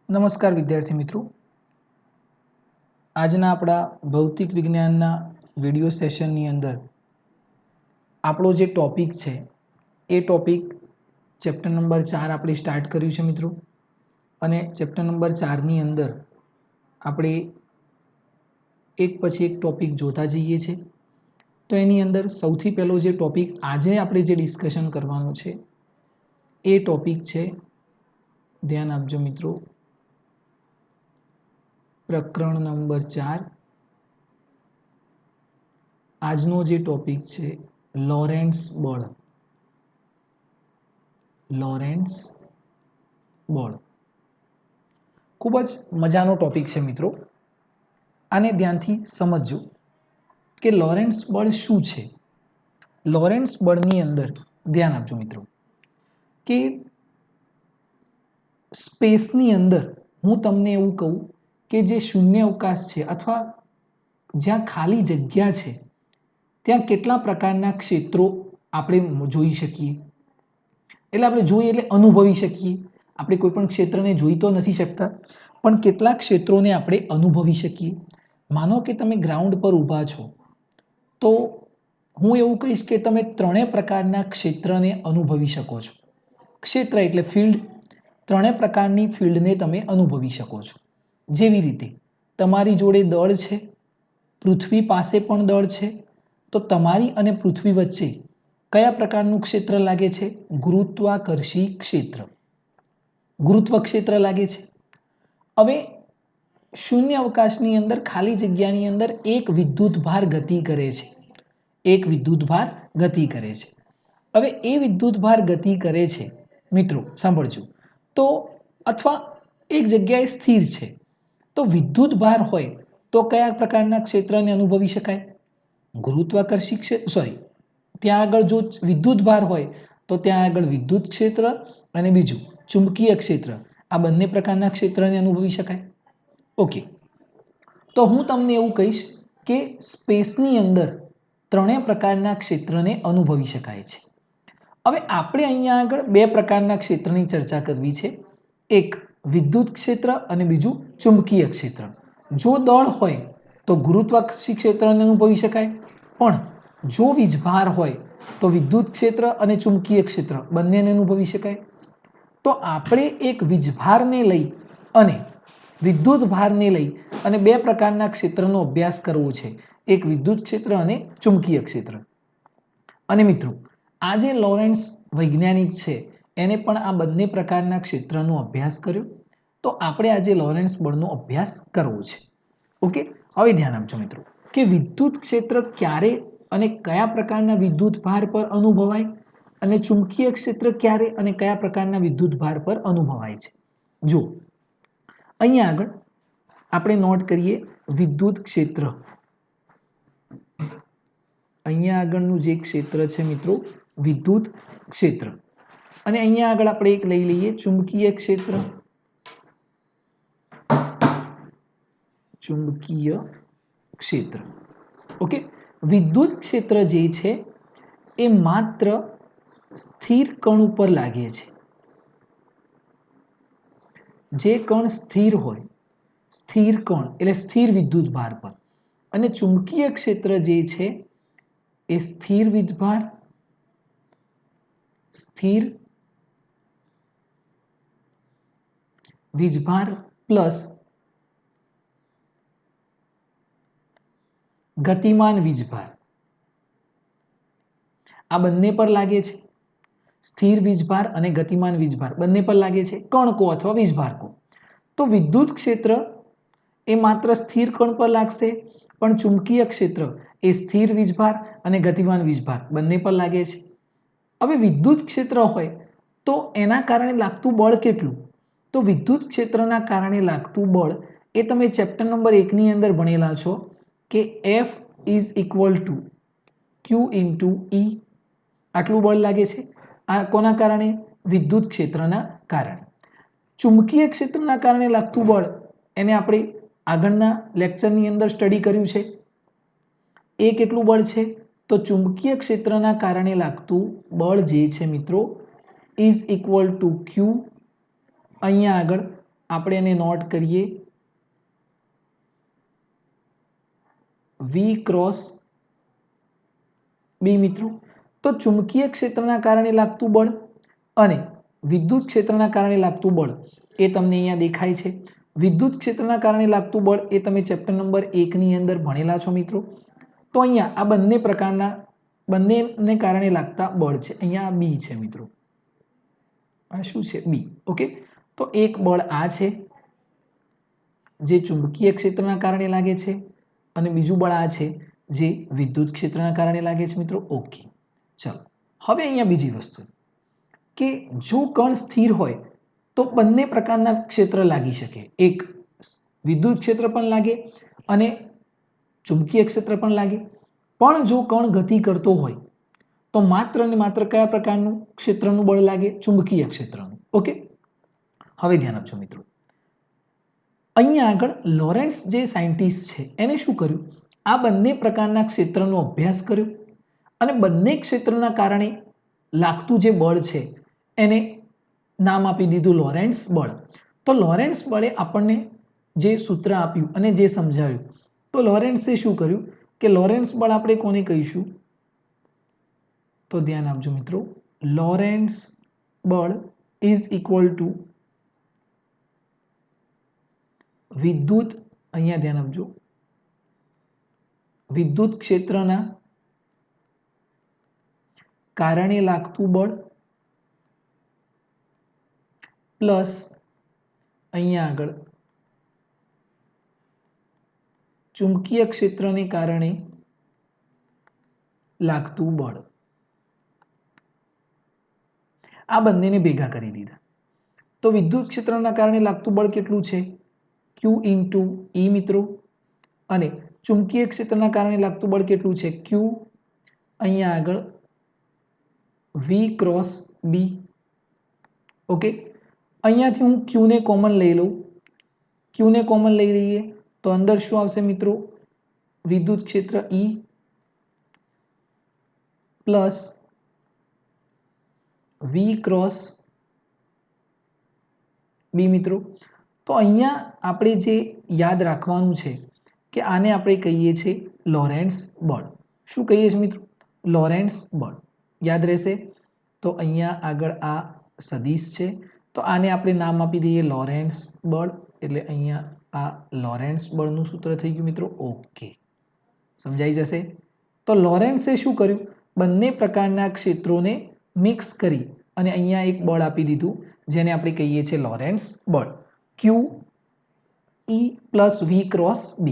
નમસ્કાર વિદ્યાર્થી મિત્રો, આજના આપણા ભૌતિક વિજ્ઞાનના વિડિયો સેશનની અંદર આપણો જે ટોપિક છે એ ટોપિક ચેપ્ટર નંબર 4 આપણે સ્ટાર્ટ કર્યું છે મિત્રો. અને ચેપ્ટર નંબર 4ની અંદર આપણે એક પછી એક ટોપિક જોતા જઈએ છીએ. તો એની અંદર સૌથી પહેલો જે ટોપિક આજે આપણે જે ડિસ્કશન કરવાનું છે એ ટોપિક છે, ધ્યાન આપજો મિત્રો, પ્રકરણ નંબર 4. આજનો જે ટોપિક છે લોરેન્ટ્ઝ બળ. લોરેન્ટ્ઝ બળ ખૂબ જ મજાનો ટોપિક છે મિત્રો. આને ધ્યાનથી સમજજો કે લોરેન્ટ્ઝ બળ શું છે. લોરેન્ટ્ઝ બળની અંદર ધ્યાન આપજો મિત્રો કે સ્પેસની અંદર હું તમને એવું કહું કે જે શૂન્ય અવકાશ છે અથવા જ્યાં ખાલી જગ્યા છે ત્યાં કેટલા પ્રકારના ક્ષેત્રો આપણે જોઈ શકીએ. એટલે આપણે જોઈએ એટલે અનુભવી શકીએ. આપણે કોઈ પણ ક્ષેત્રને જોઈ તો નથી શકતા, પણ કેટલાક ક્ષેત્રોને આપણે અનુભવી શકીએ. માનો કે તમે ગ્રાઉન્ડ પર ઊભા છો તો હું એવું કહીશ કે તમે ત્રણેય પ્રકારના ક્ષેત્રને અનુભવી શકો છો. ક્ષેત્ર એટલે ફિલ્ડ. ત્રણેય પ્રકારની ફિલ્ડને તમે અનુભવી શકો છો. જેવી રીતે તમારી જોડે દળ છે, પૃથ્વી પાસે પણ દળ છે, તો તમારી અને પૃથ્વી વચ્ચે કયા પ્રકારનું ક્ષેત્ર લાગે છે? ગુરુત્વાકર્ષી ક્ષેત્ર, ગુરુત્વ ક્ષેત્ર લાગે છે. હવે શૂન્ય અવકાશની અંદર ખાલી જગ્યાની અંદર એક વિદ્યુત ભાર ગતિ કરે છે. એક વિદ્યુત ભાર ગતિ કરે છે. હવે એ વિદ્યુત ભાર ગતિ કરે છે મિત્રો, સાંભળજો, તો અથવા એક જગ્યાએ સ્થિર છે. તો વિદ્યુત ભાર હોય તો કયા પ્રકારના ક્ષેત્રને અનુભવી શકાય? ગુરુત્વાકર્ષી ક્ષેત્ર, ત્યાં આગળ જો વિદ્યુત ભાર હોય તો ત્યાં આગળ વિદ્યુત ક્ષેત્ર અને બીજું ચુંબકીય ક્ષેત્ર, આ બંને પ્રકારના ક્ષેત્રને અનુભવી શકાય. ઓકે, તો હું તમને એવું કહીશ કે સ્પેસની અંદર ત્રણેય પ્રકારના ક્ષેત્રને અનુભવી શકાય છે. હવે આપણે અહીંયા આગળ બે પ્રકારના ક્ષેત્રની ચર્ચા કરવી છે, એક વિદ્યુત ક્ષેત્ર અને બીજું ચુંબકીય ક્ષેત્ર. જો દળ હોય તો ગુરુત્વાકર્ષી ક્ષેત્રને અનુભવી શકાય, પણ જો વીજભાર હોય તો વિદ્યુત ક્ષેત્ર અને ચુંબકીય ક્ષેત્ર બંનેને અનુભવી શકાય. તો આપણે એક વીજભારને લઈ અને વિદ્યુત ભારને લઈ અને બે પ્રકારના ક્ષેત્રનો અભ્યાસ કરવો છે, એક વિદ્યુત ક્ષેત્ર અને ચુંબકીય ક્ષેત્ર. અને મિત્રો, આ જે લોરેન્ટ્ઝ વૈજ્ઞાનિક છે એને પણ આ બંને પ્રકારના ક્ષેત્રનો અભ્યાસ કર્યો. તો આપણે આજે લોરેન્ટ્ઝ બળનો અભ્યાસ કરવો છે. ઓકે, હવે ધ્યાન આપજો મિત્રો કે વિદ્યુત ક્ષેત્ર ક્યારે અને કયા પ્રકારના વિદ્યુત ભાર પર અનુભવાય અને ચુંબકીય ક્ષેત્ર ક્યારે અને કયા પ્રકારના વિદ્યુત ભાર પર અનુભવાય છે. જો અહીંયા આગળ આપણે નોટ કરીએ વિદ્યુત ક્ષેત્ર. અહીંયા આગળનું જે ક્ષેત્ર છે મિત્રો, વિદ્યુત ક્ષેત્ર. અને અહીંયા આગળ આપણે એક લઈ લઈએ ચુંબકીય ક્ષેત્ર. ચુંબકીય ક્ષેત્ર. ઓકે, વિદ્યુત ક્ષેત્ર જે છે એ માત્ર સ્થિર કણ ઉપર લાગે છે. જે કણ સ્થિર હોય, સ્થિર કણ એટલે સ્થિર વિદ્યુત ભાર પર. અને ચુંબકીય ક્ષેત્ર જે છે એ સ્થિર વીજભાર, સ્થિર વીજભાર પ્લસ ગતિમાન વીજભાર, આ બંને પર લાગે છે. સ્થિર વીજભાર અને ગતિમાન વીજભાર બંને પર લાગે છે, કણ કો અથવા વીજભાર કો. તો વિદ્યુત ક્ષેત્ર એ માત્ર સ્થિર કણ પર લાગશે, પણ ચુંબકીય ક્ષેત્ર એ સ્થિર વીજભાર અને ગતિમાન વીજભાર બંને પર લાગે છે. હવે વિદ્યુત ક્ષેત્ર હોય તો એના કારણે લાગતું બળ કેટલું? તો વિદ્યુત ક્ષેત્રના કારણે લાગતું બળ એ તમે ચેપ્ટર નંબર 1ની અંદર ભણેલા છો કે F is equal two Q into E. આટલું બળ લાગે છે. આ કોના કારણે? વિદ્યુત ક્ષેત્રના કારણે. ચુંબકીય ક્ષેત્રના કારણે લાગતું બળ એને આપણે આગળના લેક્ચરની અંદર સ્ટડી કર્યું છે. એ કેટલું બળ છે? તો ચુંબકીય ક્ષેત્રના કારણે લાગતું બળ જે છે મિત્રો ઇઝ ઇક્વલ ટુ Q. અહીંયા આગળ આપણે એને નોટ કરીએ V ક્રોસ B મિત્રો. તો ચુંબકીય ક્ષેત્રના કારણે લાગતું બળ અને વિદ્યુત ક્ષેત્રના કારણે લાગતું બળ એ તમને અહીંયા દેખાય છે. વિદ્યુત ક્ષેત્રના કારણે લાગતું બળ એ તમે ચેપ્ટર નંબર 1 ની અંદર ભણેલા છો મિત્રો. તો અહીંયા આ બંને પ્રકારના બંનેને કારણે લાગતા બળ છે. અહીંયા B છે મિત્રો. આ શું છે? B. ઓકે. તો એક બળ આ છે જે ચુંબકીય ક્ષેત્રના કારણે લાગે છે અને બીજું બળ આ છે જે વિદ્યુત ક્ષેત્રના કારણે લાગે છે મિત્રો. ઓકે. ચલો હવે અહીંયા બીજી વસ્તુ કે જો કણ સ્થિર હોય તો બંને પ્રકારના ક્ષેત્ર લાગી શકે. એક વિદ્યુત ક્ષેત્ર પણ લાગે અને ચુંબકીય ક્ષેત્ર પણ લાગે. પણ જો કણ ગતિ કરતો હોય તો માત્ર ને માત્ર કયા પ્રકારનું ક્ષેત્રનું બળ લાગે? ચુંબકીય ક્ષેત્રનું. ઓકે. હવે ધ્યાન આપજો મિત્રો. અહીંયા આગળ લોરેન્ટ્ઝ જે સાયન્ટિસ્ટ છે એને શું કર્યું? આ બંને પ્રકારના ક્ષેત્રનો અભ્યાસ કર્યો અને બંને ક્ષેત્રના કારણે લાગતું જે બળ છે એને નામ આપી દીધું લોરેન્ટ્ઝ બળ. તો લોરેન્ટ્ઝ બળે આપણને જે સૂત્ર આપ્યું અને જે સમજાવ્યું, તો લોરેન્ટ્ઝે શું કર્યું કે લોરેન્ટ્ઝ બળ આપણે કોને કહીશું? તો ધ્યાન આપજો મિત્રો. લોરેન્ટ્ઝ બળ ઇઝ ઇક્વલ ટુ વિદ્યુત, અહીંયા ધ્યાન આપજો, વિદ્યુત ક્ષેત્રના કારણે લાગતું બળ પ્લસ અહીંયા આગળ ચુંબકીય ક્ષેત્રને કારણે લાગતું બળ. આ બંનેને ભેગા કરી દીધા. તો વિદ્યુત ક્ષેત્રના કારણે લાગતું બળ કેટલું છે? Q ઇન્ટુ E મિત્રો. અને ચુંબકીય ક્ષેત્રના કારણે લાગતું બળ કેટલું છે? Q અહીંયા આગળ V ક્રોસ B. ઓકે. અહીંયાથી હું Q ને કોમન લઈ લઉં. Q ને કોમન લઈ લઈએ તો અંદર શું આવશે મિત્રો? વિદ્યુત ક્ષેત્ર E plus V cross B મિત્રો. તો અહીંયા આપણે જે યાદ રાખવાનું છે કે આને આપણે કહીએ છીએ લોરેન્ટ્ઝ બળ. શું કહીએ છીએ મિત્રો? લોરેન્ટ્ઝ બળ. યાદ રહેશે. તો અહીંયા આગળ આ સદિશ છે તો આને આપણે નામ આપી દઈએ લોરેન્ટ્ઝ બળ. એટલે અહીંયા આ લોરેન્ટ્ઝ બળનું સૂત્ર થઈ ગયું મિત્રો. ઓકે. સમજાઈ જશે. તો લોરેન્ટ્ઝે શું કર્યું? બંને પ્રકારના ક્ષેત્રોને મિક્સ કરી અને અહીંયા એક બળ આપી દીધું જેને આપણે કહીએ છીએ લોરેન્ટ્ઝ બળ. Q E plus V cross B.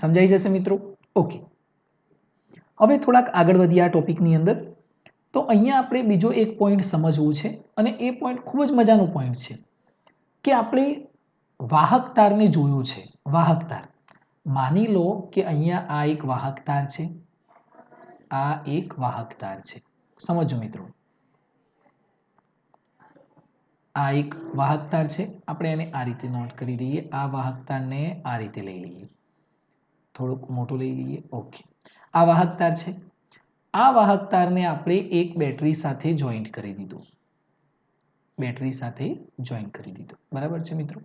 સમજાઈ જશે મિત્રો. ઓકે. હવે થોડાક આગળ વધીએ આ ટોપિકની અંદર. તો અહીંયા આપણે બીજો એક પોઈન્ટ સમજવું છે અને એ પોઈન્ટ ખૂબ જ મજાનો પોઈન્ટ છે કે આપણે વાહક તારને જોયું છે. વાહક તાર. માની લો કે અહીંયા આ એક વાહક તાર છે, આ એક વાહક તાર છે. સમજો મિત્રો. આ એક વાહક તાર છે. આપણે એને આ રીતે નોટ કરી દઈએ. આ વાહક તારને આ રીતે લઈ લઈએ. થોડુંક મોટું લઈ લઈએ. ઓકે. આ વાહક તાર છે. આ વાહક તારને આપણે એક બેટરી સાથે જોઈન્ટ કરી દીધું. બેટરી સાથે જોઈન્ટ કરી દીધું. બરાબર છે મિત્રો.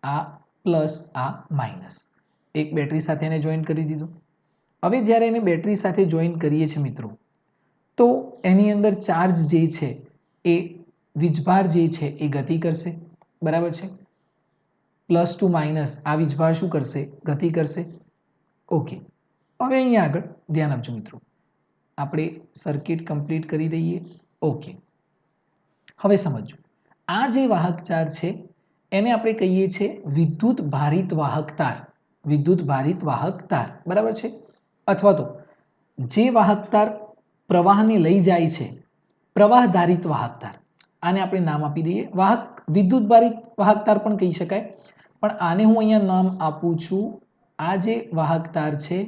આ પ્લસ આ માઇનસ. એક બેટરી સાથે એને જોઈન્ટ કરી દીધું. હવે જ્યારે એને બેટરી સાથે જોઈન્ટ કરીએ છીએ મિત્રો તો એની અંદર ચાર્જ જે છે એ વીજભાર જે છે એ ગતિ કરશે. બરાબર છે. પ્લસ ટુ માઇનસ આ વીજભાર શું કરશે? ગતિ કરશે. ઓકે. હવે અહીંયા આગળ ધ્યાન આપજો મિત્રો. આપણે સર્કિટ કમ્પ્લીટ કરી દઈએ. ઓકે. હવે સમજો. આ જે વાહક તાર છે એને આપણે કહીએ છીએ વિદ્યુત ભારિત વાહક તાર. વિદ્યુત ભારિત વાહક તાર. બરાબર છે. અથવા તો જે વાહક તાર પ્રવાહને લઈ જાય છે, પ્રવાહ ધારિત વાહક તાર. આને આપણે નામ આપી દઈએ વાહક વિદ્યુત ભારિત વાહક તાર પણ કહી શકાય. પણ આને હું અહીંયા નામ આપું છું, આ જે વાહક તાર છે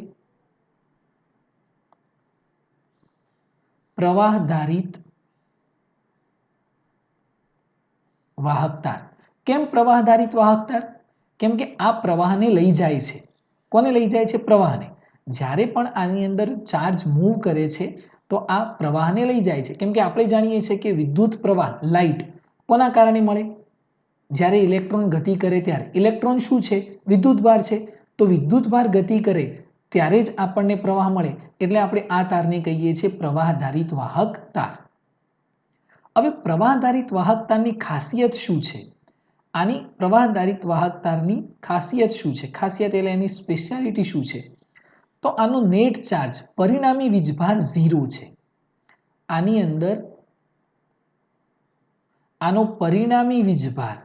પ્રવાહ ધારિત વાહક તાર. કેમ પ્રવાહ ધારિત વાહક તાર? કેમ કે આ પ્રવાહને લઈ જાય છે. કોને લઈ જાય છે? પ્રવાહને. જ્યારે પણ આની અંદર ચાર્જ મૂવ કરે છે તો આ પ્રવાહને લઈ જાય છે. કેમ કે આપણે જાણીએ છીએ કે વિદ્યુત પ્રવાહ લાઇટ કોના કારણે મળે? જ્યારે ઇલેક્ટ્રોન ગતિ કરે ત્યારે ઇલેક્ટ્રોન શું છે? વિદ્યુતભાર છે. તો વિદ્યુતભાર ગતિ કરે ત્યારે જ આપણને પ્રવાહ મળે, એટલે આપણે આ તારને કહીએ છીએ પ્રવાહ-આધારિત વાહક તાર. હવે પ્રવાહ-આધારિત વાહક તારની ખાસિયત શું છે? આની પ્રવાહ-આધારિત વાહક તારની ખાસિયત શું છે? ખાસિયત એટલે એની સ્પેશિયાલિટી શું છે? તો આનો નેટ ચાર્જ પરિણામી વીજભાર 0 છે. આની અંદર આનો પરિણામી વીજભાર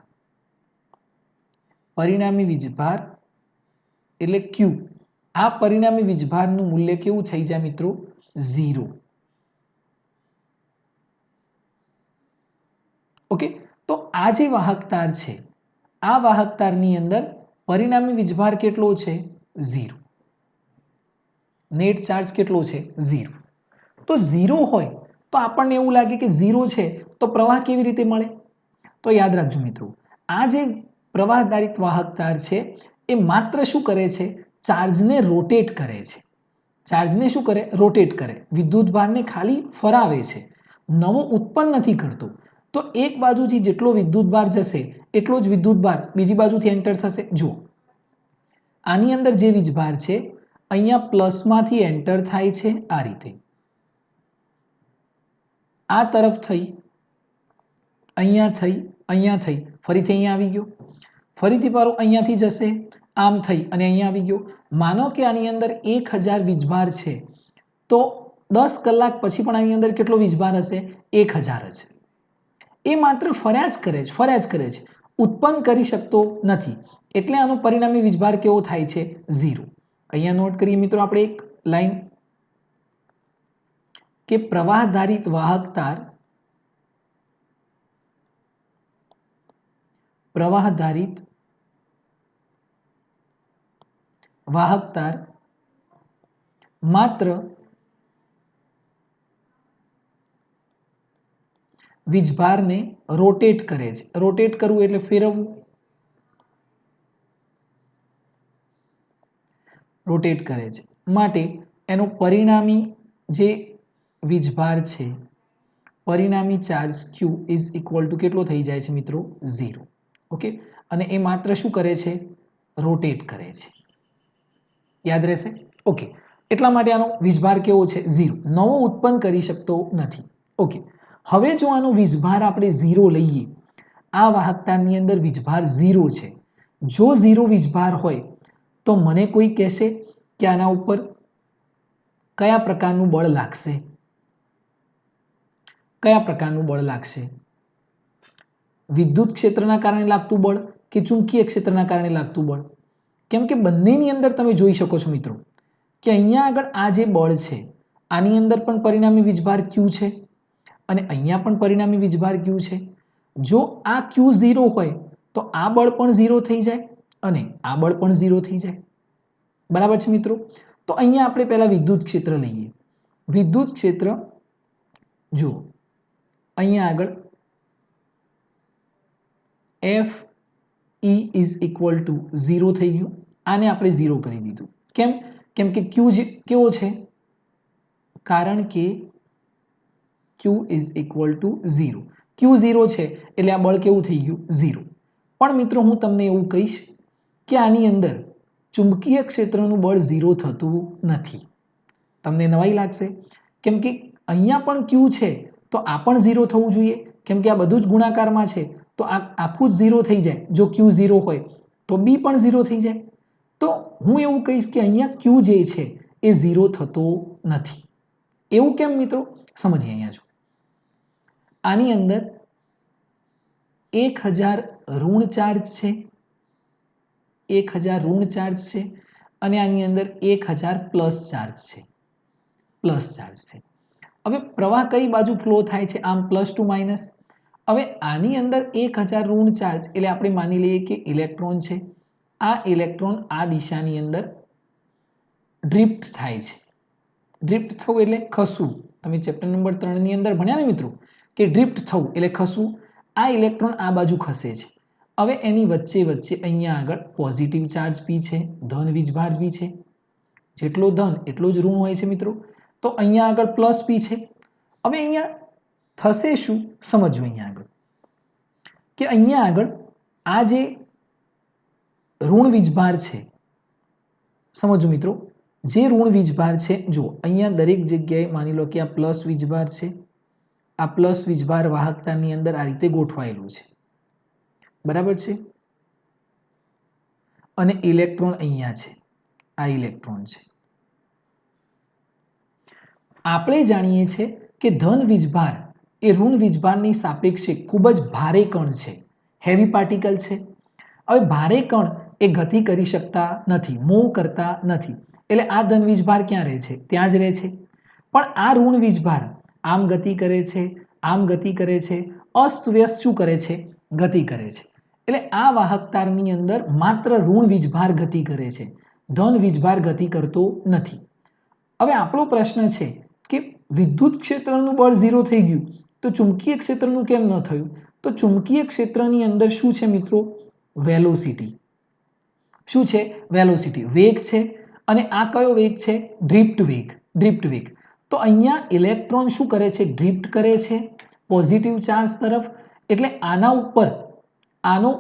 એટલે Q. આ પરિણામી વીજભારનું મૂલ્ય કેવું થઈ જાય મિત્રો? 0. ઓકે, તો આ જે વાહકતાર છે, આ વાહકતારની અંદર પરિણામી વીજભાર કેટલો છે? 0. નેટ ચાર્જ કેટલો છે? 0. તો 0 હોય તો આપણને એવું લાગે કે 0 છે તો પ્રવાહ કેવી રીતે મળે? તો યાદ રાખજો મિત્રો, આ જે પ્રવાહ-આધારિત વાહકતાર છે એ માત્ર શું કરે છે? ચાર્જને રોટેટ કરે છે. ચાર્જને શું કરે? રોટેટ કરે. વિદ્યુતભારને ખાલી ફરાવે છે, નવો ઉત્પન્ન નથી કરતો. તો એક બાજુથી જેટલો વિદ્યુતભાર જશે એટલો જ વિદ્યુતભાર બીજી બાજુથી એન્ટર થશે. જુઓ, આની અંદર જે વીજભાર છે અહીંયા પ્લસમાંથી એન્ટર થાય છે આ રીતે, આ તરફ થઈ, અહીંયા થઈ, અહીંયા થઈ, ફરીથી અહીંયા આવી ગયો, ફરીથી પાછો અહીંયાથી જશે, આમ થઈ અને અહીંયા આવી ગયો. માનો કે આની અંદર 1000 વીજભાર છે તો 10 કલાક પછી પણ આની અંદર કેટલો વીજભાર હશે? 1000 જ. એ માત્ર ફર્યા જ કરે છે, ઉત્પન્ન કરી શકતો નથી. એટલે આનો પરિણામી વીજભાર કેવો થાય છે? 0. અહીંયા નોટ કરીએ મિત્રો આપણે એક લાઈન કે પ્રવાહ-આધારિત વાહકતાર માત્ર વીજભારને રોટેટ કરે છે. રોટેટ કરવું એટલે ફેરવવું, રોટેટ કરે છે. માટે એનો પરિણામી જે વીજભાર છે, પરિણામી charge Q is equal two કેટલો થઈ જાય છે મિત્રો? 0. ઓકે, અને એ માત્ર શું કરે છે? રોટેટ કરે છે. યાદ રહેશે? ઓકે, એટલા માટે આનો વીજભાર કેવો છે? 0. નવો ઉત્પન્ન કરી શકતો નથી. ઓકે, હવે જો આનો વીજભાર આપણે 0 લઈએ, આ વાહકતાની અંદર વીજભાર 0 છે. જો 0 વીજભાર હોય તો મને કોઈ કહેશે કે આના ઉપર કયા પ્રકારનું બળ લાગશે? કયા પ્રકારનું બળ લાગશે? વિદ્યુત ક્ષેત્રના કારણે લાગતું બળ કે ચુંબકીય ક્ષેત્રના કારણે લાગતું બળ? કેમ કે બંનેની અંદર તમે જોઈ શકો છો મિત્રો કે અહીંયા આગળ આ જે બળ છે આની અંદર પણ પરિણામી વીજભાર Q છે અને અહીંયા પણ પરિણામી વીજભાર Q છે. જો આ Q 0 હોય તો આ બળ પણ 0 થઈ જાય અને આ બળ પણ 0 થઈ જાય. બરાબર છે મિત્રો? તો અહીંયા આપણે પહેલા વિદ્યુત ક્ષેત્ર લઈએ. વિદ્યુત ક્ષેત્ર જુઓ, અહીંયા આગળ F E is equal two 0 થઈ ગયું. આને આપણે 0 કરી દીધું. કેમ? કેમ કે Q કેવો છે? કારણ કે Q is equal two 0. Q 0 છે એટલે આ બળ કેવું થઈ ગયું? 0. પણ મિત્રો હું તમને એવું કહીશ કે આની અંદર ચુંબકીય ક્ષેત્રનું બળ 0 થતું નથી. તમને નવાઈ લાગશે, કેમ કે અહીંયા પણ Q છે તો આ પણ 0 થવું જોઈએ, કેમ કે આ બધું જ ગુણાકારમાં છે તો આ આખું જ 0 થઈ જાય. જો Q 0 હોય તો B પણ 0 થઈ જાય. તો હું એવું કહીશ કે અહીંયા Q જે છે એ 0 થતો નથી. એવું કેમ મિત્રો? સમજીએ. અહીંયા જો આની અંદર 1000 ઋણ ચાર્જ છે, 1000 ઋણ ચાર્જ છે અને આની અંદર 1000 પ્લસ ચાર્જ છે, પ્લસ ચાર્જ છે. હવે પ્રવાહ કઈ બાજુ ફ્લો થાય છે? આમ પ્લસ ટુ માઇનસ. હવે આની અંદર 1000 ઋણ ચાર્જ એટલે આપણે માની લઈએ કે ઇલેક્ટ્રોન છે. આ ઇલેક્ટ્રોન આ દિશાની અંદર ડ્રિફ્ટ થાય છે. ડ્રિફ્ટ થવું એટલે ખસવું. તમે ચેપ્ટર નંબર 3 ની અંદર ભણ્યા ને મિત્રો કે ડ્રિફ્ટ થવું એટલે ખસવું. આ ઇલેક્ટ્રોન આ બાજુ ખસે છે. હવે એની વચ્ચે અહીંયા આગળ પોઝિટિવ ચાર્જ P છે, ધન વીજભાર P છે. જેટલો ધન એટલો જ ઋણ હોય છે મિત્રો. તો અહીંયા આગળ પ્લસ P છે. હવે અહીંયા થશે શું? સમજો અહીંયા આગળ કે અહીંયા આગળ આ જે ઋણ વીજભાર છે, સમજો મિત્રો, જે ઋણ વીજભાર છે, જો અહીંયા દરેક જગ્યાએ માની લો કે આ પ્લસ વીજભાર છે, આ પ્લસ વીજભાર વાહકતાની અંદર આ રીતે ગોઠવાયેલું છે, બરાબર છે, અને ઇલેક્ટ્રોન અહીંયા છે, આ ઇલેક્ટ્રોન છે. આપણે જાણીએ છીએ કે ધન વીજભાર એ ઋણ વીજભારની સાપેક્ષે ખૂબ જ ભારે કણ છે, હેવી પાર્ટિકલ છે. હવે ભારે કણ એ ગતિ કરી શકતા નથી, મૂવ કરતા નથી, એટલે આ ધન વીજભાર ક્યાં રહે છે? ત્યાં જ રહે છે. પણ આ ઋણ વીજભાર આમ ગતિ કરે છે, આમ ગતિ કરે છે, અસ્તવ્યસ્ત શું કરે છે? ગતિ કરે છે. એટલે આ વાહકતાની અંદર માત્ર ઋણ વીજભાર ગતિ કરે છે, ધન વીજભાર ગતિ કરતો નથી. હવે આપણો પ્રશ્ન છે કે વિદ્યુત ક્ષેત્રનું બળ 0 થઈ ગયું તો ચુંબકીય ક્ષેત્રનું કેમ ન થયું? તો ચુંબકીય ક્ષેત્રની અંદર શું છે મિત્રો? વેલોસિટી. શું છે? વેલોસિટી, વેગ છે. અને આ કયો વેગ છે? ડ્રિફ્ટ વેગ. ડ્રિફ્ટ વેગ. તો અહીંયા ઇલેક્ટ્રોન શું કરે છે? ડ્રિફ્ટ કરે છે પોઝિટિવ ચાર્જ તરફ. એટલે આના ઉપર આનો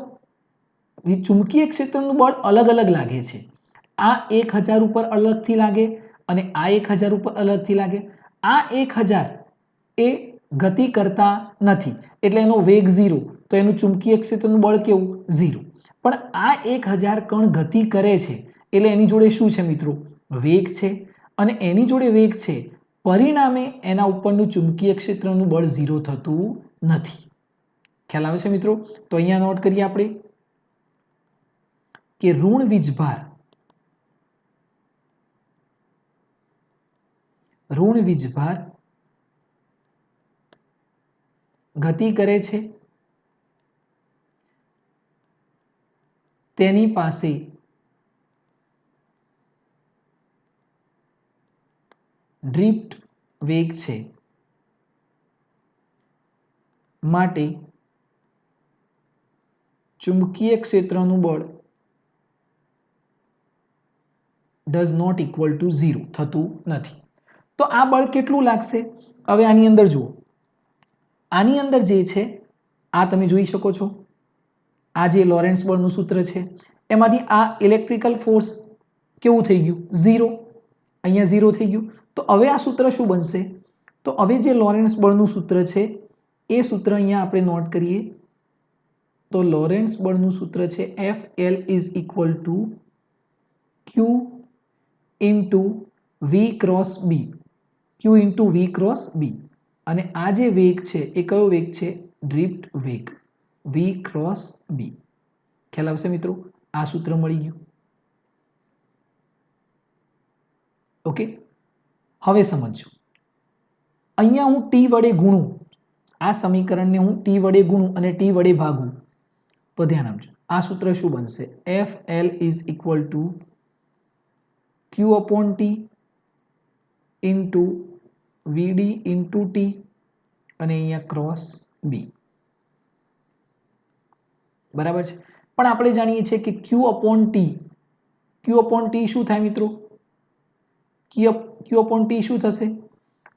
ચુંબકીય ક્ષેત્રનું બળ અલગ અલગ લાગે છે. આ 1000 ઉપર અલગથી લાગે અને આ 1000 ઉપર અલગથી લાગે. આ 1000 એ ગતિ કરતા નથી, એટલે એનો વેગ 0, તો એનું ચુંબકીય ક્ષેત્રનું બળ કેવું? 0. પણ આ 1000 કણ ગતિ કરે છે, એટલે એની જોડે શું છે મિત્રો? વેગ છે. અને એની જોડે વેગ છે, પરિણામે એના ઉપરનું ચુંબકીય ક્ષેત્રનું બળ 0 થતું નથી. ખ્યાલ આવે છે મિત્રો? તો અહીંયા નોટ કરીએ આપણે કે ઋણ વીજભાર ગતિ કરે છે, તેની પાસે ડ્રિફ્ટ વેગ છે, માટે ચુંબકીય ક્ષેત્રનું બળ does not equal to 0 થતું નથી. તો આ બળ કેટલું લાગશે? હવે આની અંદર જુઓ, આની અંદર જે છે આ તમે જોઈ શકો છો, આ જે લોરેન્ટ્ઝ બળનું સૂત્ર છે એમાંથી આ ઇલેક્ટ્રિકલ ફોર્સ કેવું થઈ ગયું? 0. અહીંયા 0 થઈ ગયું. તો હવે આ સૂત્ર શું બનશે? તો હવે જે લોરેન્ટ્ઝ બળનું સૂત્ર છે એ સૂત્ર અહીંયા આપણે નોટ કરીએ. તો લોરેન્ટ્ઝ બળનું સૂત્ર છે FL is equal to Q into V cross B. Q into V cross B. અને આ જે વેગ છે એ કયો વેગ છે? ડ્રિફ્ટ વેગ, V cross B. ખ્યાલ આવશે મિત્રો? આ સૂત્ર મળી ગયું. ઓકે, હવે સમજો, અહીંયા હું T વડે ગુણું, આ સમીકરણને હું T વડે ગુણું અને T વડે ભાગું, તો ધ્યાન આપજો, આ સૂત્ર શું બનશે? FL is equal to Q upon T into VD into T અને અહીંયા ક્રોસ B. બરાબર છે? પણ આપણે જાણીએ છીએ કે Q upon T શું થાય મિત્રો? Q upon T શું થશે?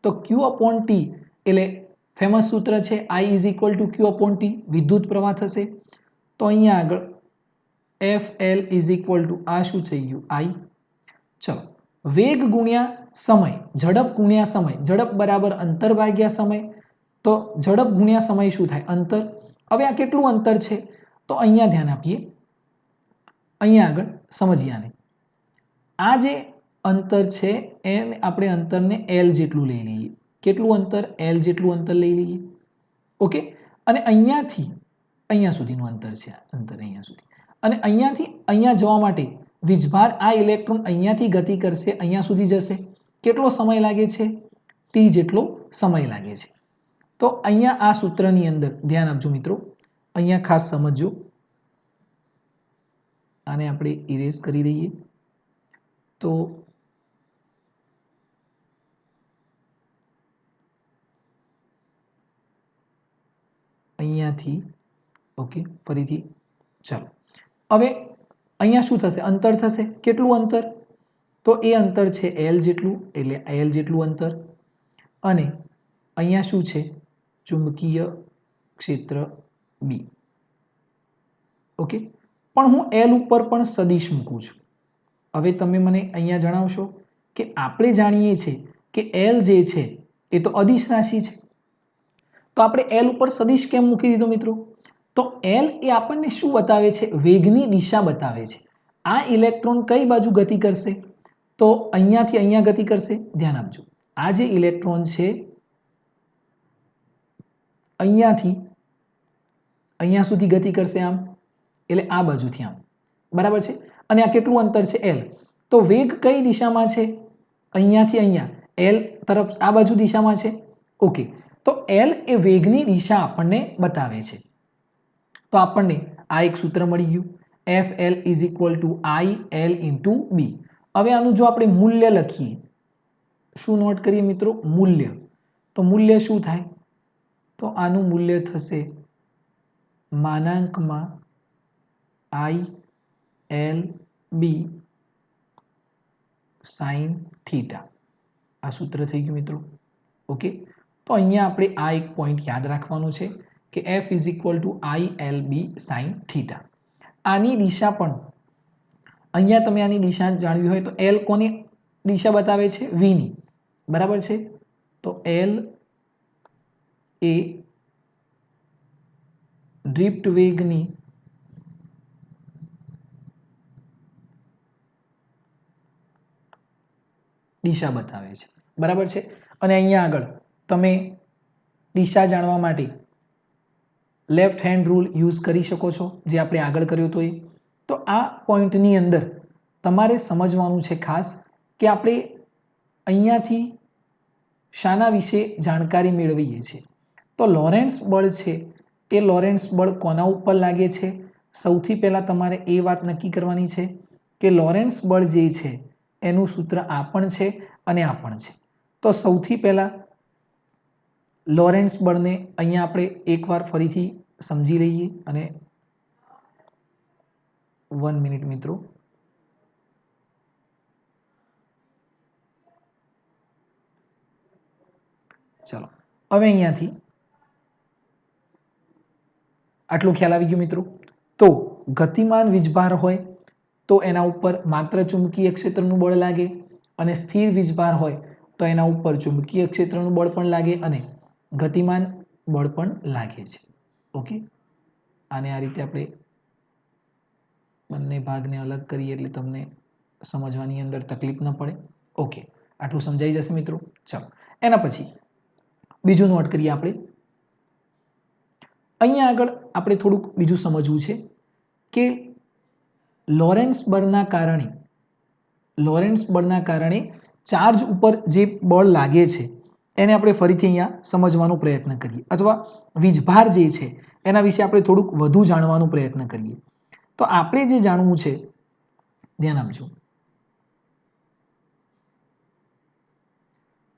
તો Q upon T એટલે ફેમસ સૂત્ર છે I is equal to Q upon T, વિદ્યુત પ્રવાહ થશે. તો અહીંયા આગળ FL is equal to આ શું થઈ ગયું? I. ચલો, વેગ ગુણ્યા સમય, ઝડપ ગુણ્યા સમય, ઝડપ બરાબર અંતર ભાગ્યા સમય. તો ઝડપ ગુણ્યા સમય શું થાય? અંતર. હવે આ કેટલું અંતર છે? તો અહીંયા ધ્યાન આપીએ, અહીંયા આગળ સમજીએ આને. આ જે અંતર છે એને આપણે અંતરને L જેટલું લઈ લઈએ. કેટલું અંતર? L જેટલું અંતર લઈ લઈએ. ઓકે, અને અહીંયાથી અહીંયા સુધીનું અંતર છે, અંતર અહીંયા સુધી. અને અહીંયાથી અહીંયા જવા માટે વીજભાર આ ઇલેક્ટ્રોન અહીંયાથી ગતિ કરશે, અહીંયા સુધી જશે. કેટલો સમય લાગે છે? T જેટલો સમય લાગે છે. તો અહીંયા આ સૂત્રની અંદર ધ્યાન આપજો મિત્રો, અહીંયા ખાસ સમજજો. આને આપણે ઇરેઝ કરી દઈએ. તો અહીંયાથી ઓકે, ફરીથી ચાલો, હવે અહીંયા શું થશે? અંતર થશે. કેટલું અંતર? તો એ અંતર છે L જેટલું, એટલે L જેટલું અંતર. અને અહીંયા શું છે? ચુંબકીય ક્ષેત્ર B. ઓકે, પણ હું એલ ઉપર પણ સદિશ મૂકું છું. હવે તમે મને અહીંયા જણાવશો કે આપણે જાણીએ છીએ કે એલ જે છે એ તો અદિશ રાશિ છે, તો આપણે એલ ઉપર સદિશ કેમ મૂકી દીધો મિત્રો? તો એલ એ આપણને શું બતાવે છે? વેગની દિશા બતાવે છે. આ ઇલેક્ટ્રોન કઈ બાજુ ગતિ કરશે? તો અહીંયાથી અહીંયા ગતિ કરશે. ધ્યાન આપજો, આ જે ઇલેક્ટ્રોન છે અહીંયાથી અહીંયા સુધી ગતિ કરશે આમ, એટલે આ બાજુથી આમ, બરાબર છે. અને આ કેટલું અંતર છે? એલ. તો વેગ કઈ દિશામાં છે? અહીંયાથી અહીંયા, એલ તરફ આ બાજુ દિશામાં છે. ઓકે, તો એલ એ વેગની દિશા આપણને બતાવે છે. તો આપણને આ એક સૂત્ર મળી ગયું, FL is equal to IL into B. હવે આનું જો આપણે મૂલ્ય લખીએ, શું નોટ કરીએ મિત્રો? મૂલ્ય. તો મૂલ્ય શું થાય? તો આનું મૂલ્ય થશે માનાંકમાં IL બી સાઇન થીટા. આ સૂત્ર થઈ ગયું મિત્રો. ઓકે, તો અહીંયા આપણે આ એક પોઈન્ટ યાદ રાખવાનો છે કે F is equal to IL B sine theta. આની દિશા પણ અહીંયા તમે આની દિશા જાણવી હોય તો L કોની દિશા બતાવે છે? V ની, બરાબર છે. તો L એ ડ્રિફ્ટ વેગની દિશા બતાવે છે, બરાબર છે. અને અહીંયા આગળ તમે દિશા જાણવા માટે લેફ્ટ હેન્ડ રૂલ યુઝ કરી શકો છો, જે આપણે આગળ કર્યો હતો એ. તો આ પોઈન્ટની અંદર તમારે સમજવાનું છે ખાસ કે આપણે અહીંયાથી શાના વિશે જાણકારી મેળવીએ છીએ. તો લોરેન્ટ્ઝ બળ છે એ લોરેન્ટ્ઝ બળ કોના ઉપર લાગે છે? સૌથી પહેલા તમારે એ વાત નક્કી કરવાની છે કે લોરેન્ટ્ઝ બળ જે છે એનું સૂત્ર આ પણ છે અને આ પણ છે. તો સૌથી પહેલા લોરેન્ટ્ઝ બળને અહીંયા આપણે એકવાર ફરીથી સમજી લઈએ. અને 1 મિનિટ મિત્રો, ચલો હવે અહીંયાથી આટલું ખ્યાલ આવી ગયું મિત્રો. તો ગતિમાન વીજભાર હોય તો એના ઉપર માત્ર ચુંબકીય ક્ષેત્રનું બળ લાગે, અને સ્થિર વીજભાર હોય તો એના ઉપર ચુંબકીય ક્ષેત્રનું બળ પણ લાગે અને ગતિમાન બળ પણ લાગે છે. ઓકે, આને આ રીતે આપણે બંને ભાગને અલગ કરીએ એટલે તમને સમજવાની અંદર તકલીફ ન પડે. ઓકે, આટલું સમજાઈ જશે મિત્રો. ચાલો એના પછી બીજું નોટ કરીએ આપણે. અહીંયા આગળ આપણે થોડુંક બીજું સમજવું છે કે લોરેન્ટ્ઝ બળના કારણે ચાર્જ ઉપર જે બળ લાગે છે એને આપણે ફરીથી અહીંયા સમજવાનો પ્રયત્ન કરીએ, અથવા વીજભાર જે છે એના વિશે આપણે થોડુંક વધુ જાણવાનો પ્રયત્ન કરીએ. તો આપણે જે જાણવું છે, ધ્યાન આપજો,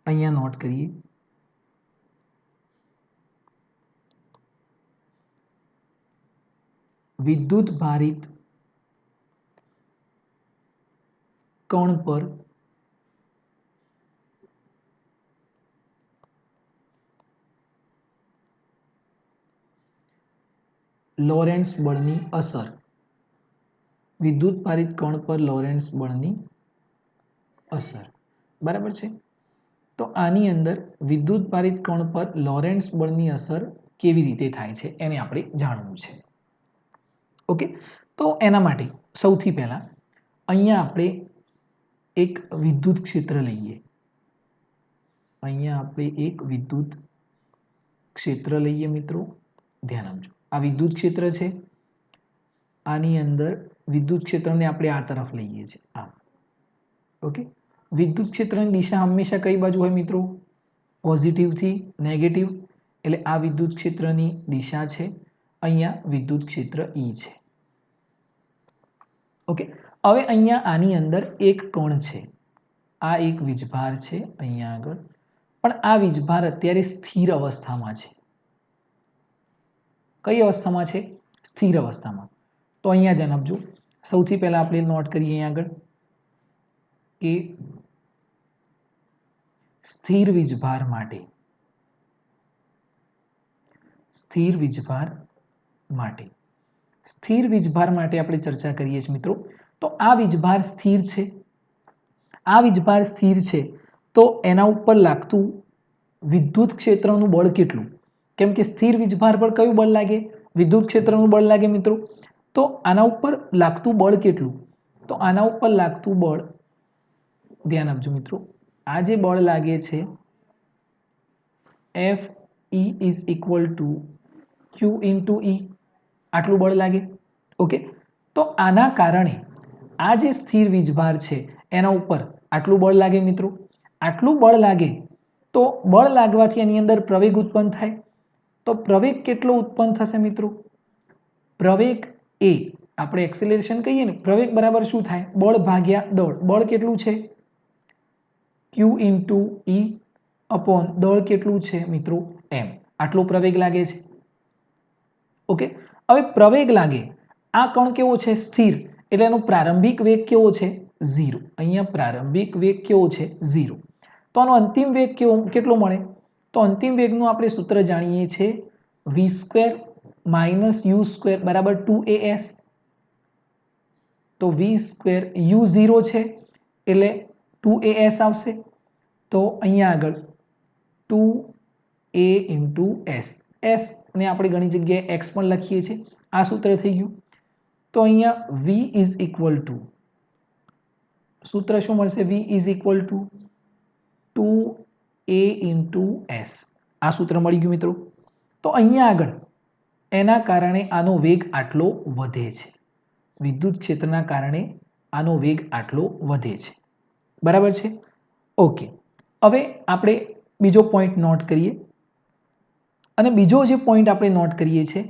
અહીંયા નોટ કરીએ. વિદ્યુત ભારિત કણ પર લોરેન્ટ્ઝ બળની અસર. વિદ્યુત ભારિત કણ પર લોરેન્ટ્ઝ બળની અસર, બરાબર છે. તો આની અંદર વિદ્યુત ભારિત કણ પર લોરેન્ટ્ઝ બળની અસર કેવી રીતે થાય છે એને આપણે જાણવું છે. ઓકે, તો એના માટે સૌથી પહેલા અહીંયા આપણે એક વિદ્યુત ક્ષેત્ર લઈએ. અહીંયા આપણે એક વિદ્યુત ક્ષેત્ર લઈએ મિત્રો. ધ્યાન આપજો, આ વિદ્યુત ક્ષેત્ર છે. આની અંદર વિદ્યુત ક્ષેત્રને આપણે આ તરફ લઈએ છીએ, આમ. ઓકે, વિદ્યુત ક્ષેત્રની દિશા હંમેશા કઈ બાજુ હોય મિત્રો? પોઝિટિવ થી નેગેટિવ. એટલે આ વિદ્યુત ક્ષેત્રની દિશા છે, અહીંયા વિદ્યુત ક્ષેત્ર E છે. ઓકે, હવે અહીંયા આની અંદર એક કણ છે, આ એક વીજભાર છે અહીંયા આગળ, પણ આ વીજભાર અત્યારે સ્થિર અવસ્થામાં છે. કઈ અવસ્થામાં છે? સ્થિર અવસ્થામાં. તો અહીંયા ધ્યાન આપજો, સૌથી પહેલા આપણે નોટ કરીએ અહીંયા આગળ કે સ્થિર વીજભાર માટે સ્થિર વીજભાર માટે આપણે ચર્ચા કરીએ છીએ મિત્રો. તો આ વીજભાર સ્થિર છે. આ વીજભાર સ્થિર છે તો એના ઉપર લાગતું વિદ્યુત ક્ષેત્રનું બળ કેટલું? કેમ કે સ્થિર વીજભાર પર કયું બળ લાગે? વિદ્યુત ક્ષેત્રનું બળ લાગે મિત્રો. તો આના ઉપર લાગતું બળ કેટલું? તો આના ઉપર લાગતું બળ, ધ્યાન આપજો મિત્રો, આ જે બળ લાગે છે Fe is equal to Q into E, આટલું બળ લાગે. ઓકે, તો આના કારણે આ જે સ્થિર વીજભાર છે એના ઉપર આટલું બળ લાગે મિત્રો. આટલું બળ લાગે તો બળ લાગવાથી એની અંદર પ્રવેગ ઉત્પન્ન થાય. તો પ્રવેગ કેટલો ઉત્પન્ન થશે મિત્રો? પ્રવેગ એ આપણે એક્સેલરેશન કહીએ ને, પ્રવેગ બરાબર શું થાય? બળ ભાગ્યા દળ. બળ કેટલું છે? Q into E અપોન દળ કેટલું છે મિત્રો? M. આટલો પ્રવેગ લાગે છે. ઓકે, હવે પ્રવેગ લાગે, આ કણ કેવો છે? સ્થિર, એટલે એનો પ્રારંભિક વેગ કેવો છે? 0. અહીંયા પ્રારંભિક વેગ કેવો છે? 0. તો આનો અંતિમ વેગ કેટલો મળે? તો અંતિમ વેગનું આપણે સૂત્ર જાણીએ છીએ v² - u² બરાબર 2as. તો v² u0 છે એટલે 2as આવશે. તો અહીંયા આગળ 2a into s, s ને આપણે ઘણી જગ્યાએ x પણ લખીએ છીએ. આ સૂત્ર થઈ ગયું. તો અહીંયા v is equal to, સૂત્ર શું મળશે? v is equal to 2a into s. આ સૂત્ર મળી ગયું મિત્રો. તો અહીંયા આગળ એના કારણે આનો વેગ આટલો વધે છે. વિદ્યુત ક્ષેત્રના કારણે આનો વેગ આટલો વધે છે. બરાબર છે? ઓકે, હવે આપણે બીજો પોઈન્ટ નોટ કરીએ. અને બીજો જે પોઈન્ટ આપણે નોટ કરીએ છીએ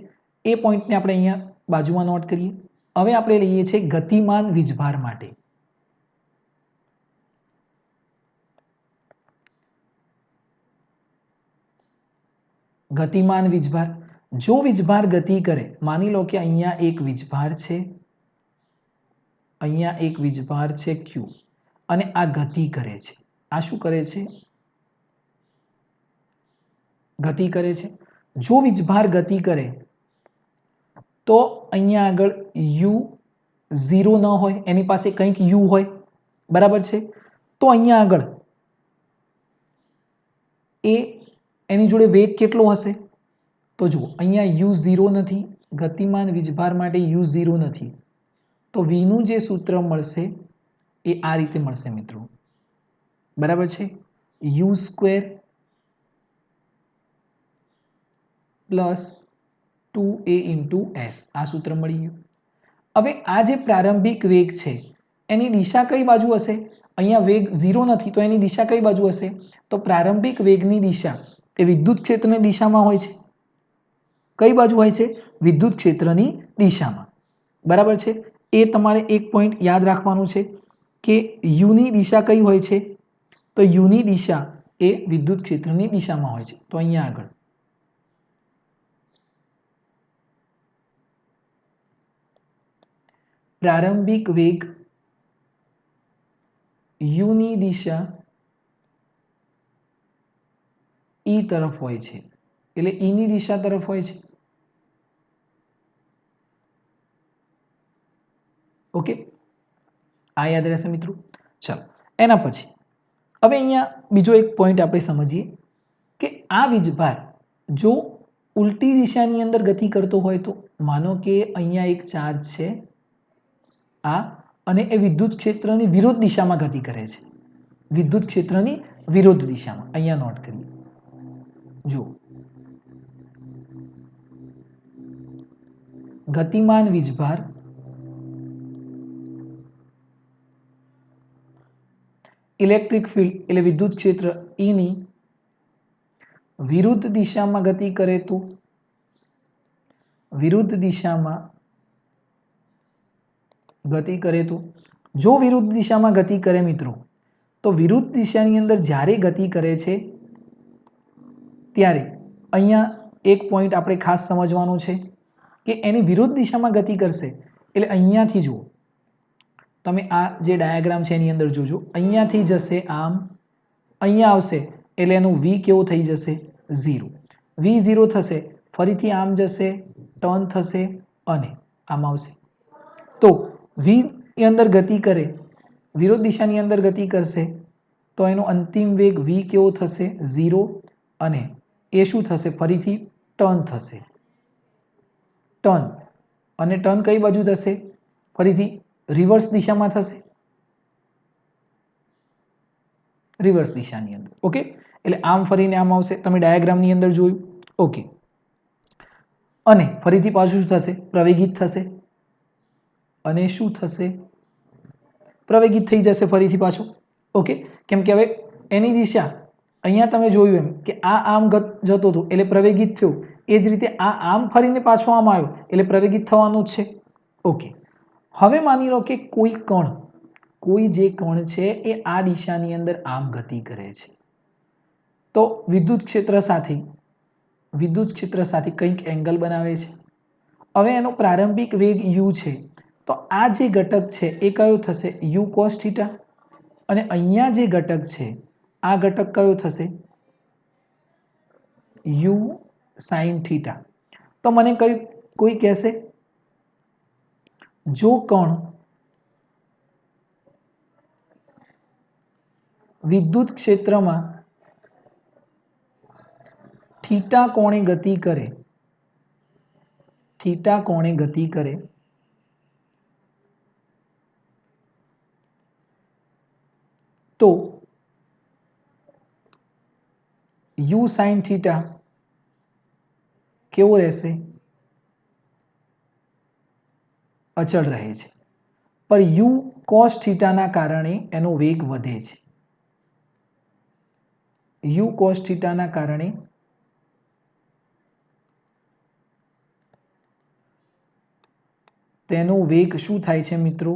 એ પોઈન્ટને આપણે અહીંયા બાજુમાં નોટ કરીએ. હવે આપણે લઈએ છીએ ગતિમાન વીજભાર માટે. ગતિમાન વીજભાર, જો વીજભાર ગતિ કરે, માની લો કે અહીંયા એક વીજભાર છે, અહીંયા એક વીજભાર છે Q, અને આ ગતિ કરે છે. આ શું કરે છે? ગતિ કરે છે. જો વીજભાર ગતિ કરે તો અહીંયા આગળ u0 ન હોય, એની પાસે કંઈક u હોય. બરાબર છે? તો અહીંયા આગળ એની જોડે વેગ કેટલો હશે? તો જુઓ, અહીંયા u0 નથી, ગતિમાન વીજભાર માટે u0 નથી. તો v નું જે સૂત્ર મળશે એ આ રીતે મળશે મિત્રો. બરાબર છે? u² plus 2a into s. આ સૂત્ર મળી ગયું. હવે આ જે પ્રારંભિક વેગ છે એની દિશા કઈ બાજુ હશે? અહીંયા વેગ 0 નથી તો એની દિશા કઈ બાજુ હશે? તો પ્રારંભિક વેગની દિશા એ વિદ્યુત ક્ષેત્રની દિશામાં હોય છે. કઈ બાજુ હોય છે? વિદ્યુત ક્ષેત્રની દિશામાં. બરાબર છે? એ તમારે એક પોઈન્ટ યાદ રાખવાનું છે કે u ની દિશા કઈ હોય છે? તો u ની દિશા એ વિદ્યુત ક્ષેત્રની દિશામાં હોય છે. તો અહીંયા આગળ પ્રારંભિક વેગ u ની દિશા e તરફ હોય છે, એટલે e ની દિશા તરફ હોય છે. ઓકે, આ યાદ રહેશે મિત્રો. ચાલો, એના પછી હવે અહીંયા બીજો એક પોઈન્ટ આપણે સમજીએ કે આ વીજભાર જો ઉલટી દિશાની અંદર ગતિ કરતો હોય તો, માનો કે અહીંયા એક ચાર્જ છે આ, અને એ વિદ્યુત ક્ષેત્રની વિરુદ્ધ દિશામાં ગતિ કરે છે. વિદ્યુત ક્ષેત્રની વિરુદ્ધ દિશામાં. અહીંયા નોટ કરીએ. જુઓ, ગતિમાન વીજભાર ઇલેક્ટ્રિક ફિલ્ડ એટલે વિદ્યુત ક્ષેત્ર E ની વિરુદ્ધ દિશામાં ગતિ કરે તો, વિરુદ્ધ દિશામાં ગતિ કરે તો, જો વિરુદ્ધ દિશામાં ગતિ કરે મિત્રો, તો વિરુદ્ધ દિશાની અંદર જ્યારે ગતિ કરે છે ત્યારે અહીંયા એક પોઈન્ટ આપણે ખાસ સમજવાનો છે કે એની વિરુદ્ધ દિશામાં ગતિ કરશે એટલે અહીંયાથી જુઓ, તમે આ જે ડાયાગ્રામ છે એની અંદર જોજો, અહીંયાથી જશે આમ, અહીંયા આવશે એટલે એનું v કેવો થઈ જશે? 0. v 0 થશે, ફરીથી આમ જશે, ટર્ન થશે અને આમ આવશે. તો વી ની અંદર ગતિ કરે, વિરોધ દિશાની અંદર ગતિ કરશે તો એનો અંતિમ વેગ v કેવો થશે 0 અને એ શું થશે ફરીથી ટર્ન થશે. ટર્ન અને ટર્ન કઈ બાજુ થશે ફરીથી રિવર્સ દિશામાં થશે, રિવર્સ દિશાની અંદર. ઓકે, એટલે આમ ફરીને આમ આવશે, તમે ડાયાગ્રામની અંદર જોયું. ઓકે, અને ફરીથી પાછું શું થશે પ્રવેગિત થશે અને શું થશે પ્રવેગિત થઈ જશે ફરીથી પાછો. ઓકે, કેમ કે હવે એની દિશા અહીંયા તમે જોયું એમ કે આ આમ જતો હતો એટલે પ્રવેગિત થયો, એ જ રીતે આ આમ ફરીને પાછો આમ આવ્યો એટલે પ્રવેગિત થવાનું જ છે. ઓકે, હવે માની લો કે કોઈ કણ, કોઈ જે કણ છે એ આ દિશાની અંદર આમ ગતિ કરે છે તો વિદ્યુત ક્ષેત્ર સાથે કંઈક એંગલ બનાવે છે. હવે એનો પ્રારંભિક વેગ u છે તો આ જે ઘટક છે એ કયો થશે u cos થીટા અને અહીંયા જે ઘટક છે આ ઘટક કયો થશે u sin થીટા. તો મને કોઈ કહેશે જો કણ વિદ્યુત ક્ષેત્રમાં થીટા કોણે ગતિ કરે, થીટા કોણે ગતિ કરે તો u sin થીટા કેવો રહેશે અચળ રહે છે, પર u cos થીટાના કારણે એનો વેગ વધે છે. u cos થીટાના કારણે તેનો વેગ શું થાય છે મિત્રો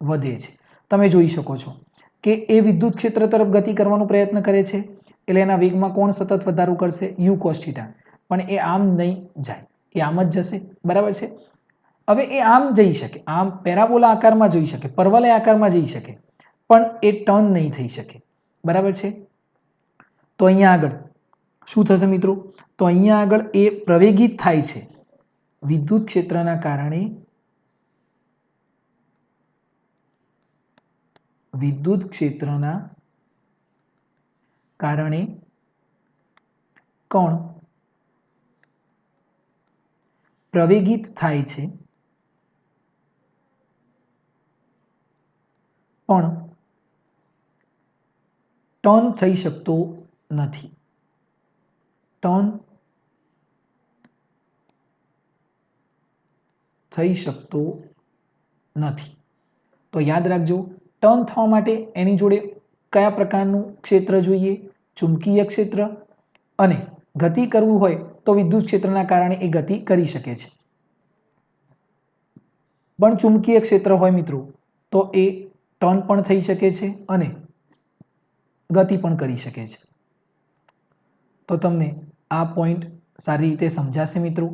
વધે છે. તમે જોઈ શકો છો કે એ વિદ્યુત ક્ષેત્ર તરફ ગતિ કરવાનો પ્રયત્ન કરે છે એટલે એના વેગમાં કોણ સતત વધારો કરશે u cos થીટા, પણ એ આમ નહીં જાય, એ આમ જ જશે. બરાબર છે. હવે એ આમ જઈ શકે, આમ પેરાબોલા આકારમાં જઈ શકે, પરવલય આકારમાં જઈ શકે, પણ એ ટર્ન નહીં થઈ શકે. બરાબર છે. તો અહીંયા આગળ શું થશે મિત્રો, તો અહીંયા આગળ એ પ્રવેગિત થાય છે વિદ્યુત ક્ષેત્રના કારણે, વિદ્યુત ક્ષેત્રના કારણે કણ પ્રવેગિત થાય છે પણ ટર્ન થઈ શકતો નથી, ટર્ન થઈ શકતો નથી. તો યાદ રાખજો, ટર્ન થવા માટે એની જોડે કયા પ્રકારનું ક્ષેત્ર જોઈએ, ચુંબકીય ક્ષેત્ર, અને ગતિ કરવું હોય તો વિદ્યુત ક્ષેત્રના કારણે એ ગતિ કરી શકે છે. પણ ચુંબકીય ક્ષેત્ર હોય મિત્રો તો એ ટર્ન પણ થઈ શકે છે અને ગતિ પણ કરી શકે છે. તો તમને આ પોઈન્ટ સારી રીતે સમજાશે મિત્રો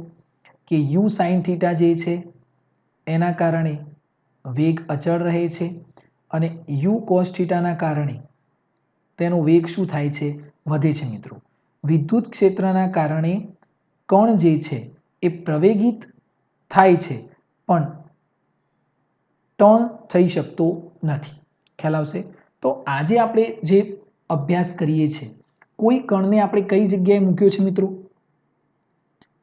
કે u sin થીટા જે છે એના કારણે વેગ અચળ રહે છે અને u cos થીટાના કારણે તેનો વેગ શું થાય છે વધે છે. મિત્રો વિદ્યુત ક્ષેત્રના કારણે કણ જે છે એ પ્રવેગિત થાય છે પણ ટર્ન થઈ શકતો નથી. ખ્યાલ આવશે. તો આજે આપણે જે અભ્યાસ કરીએ છીએ, કોઈ કણને આપણે કઈ જગ્યાએ મૂક્યો છે મિત્રો,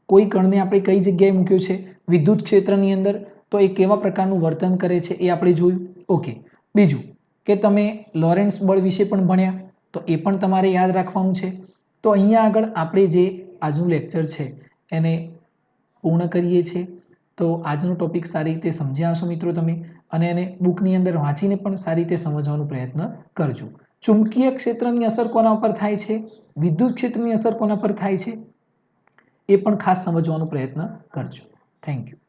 કોઈ કણને આપણે કઈ જગ્યાએ મૂક્યો છે વિદ્યુત ક્ષેત્રની અંદર, તો એ કેવા પ્રકારનું વર્તન કરે છે એ આપણે જોયું. ઓકે, બીજું કે તમે લોરેન્ટ્ઝ બળ વિશે પણ ભણ્યા, તો એ પણ તમારે યાદ રાખવાનું છે. તો અહીંયા આગળ આપણે જે આજનું લેક્ચર છે એને પૂર્ણ કરીએ છીએ. તો આજનો ટોપિક સારી રીતે સમજ્યા હશો મિત્રો તમે, અને એને બુકની અંદર વાંચીને પણ સારી રીતે સમજવાનો પ્રયત્ન કરજો. ચુંબકીય ક્ષેત્રની અસર કોના પર થાય છે, વિદ્યુત ક્ષેત્રની અસર કોના પર થાય છે, એ પણ ખાસ સમજવાનો પ્રયત્ન કરજો. Thank you.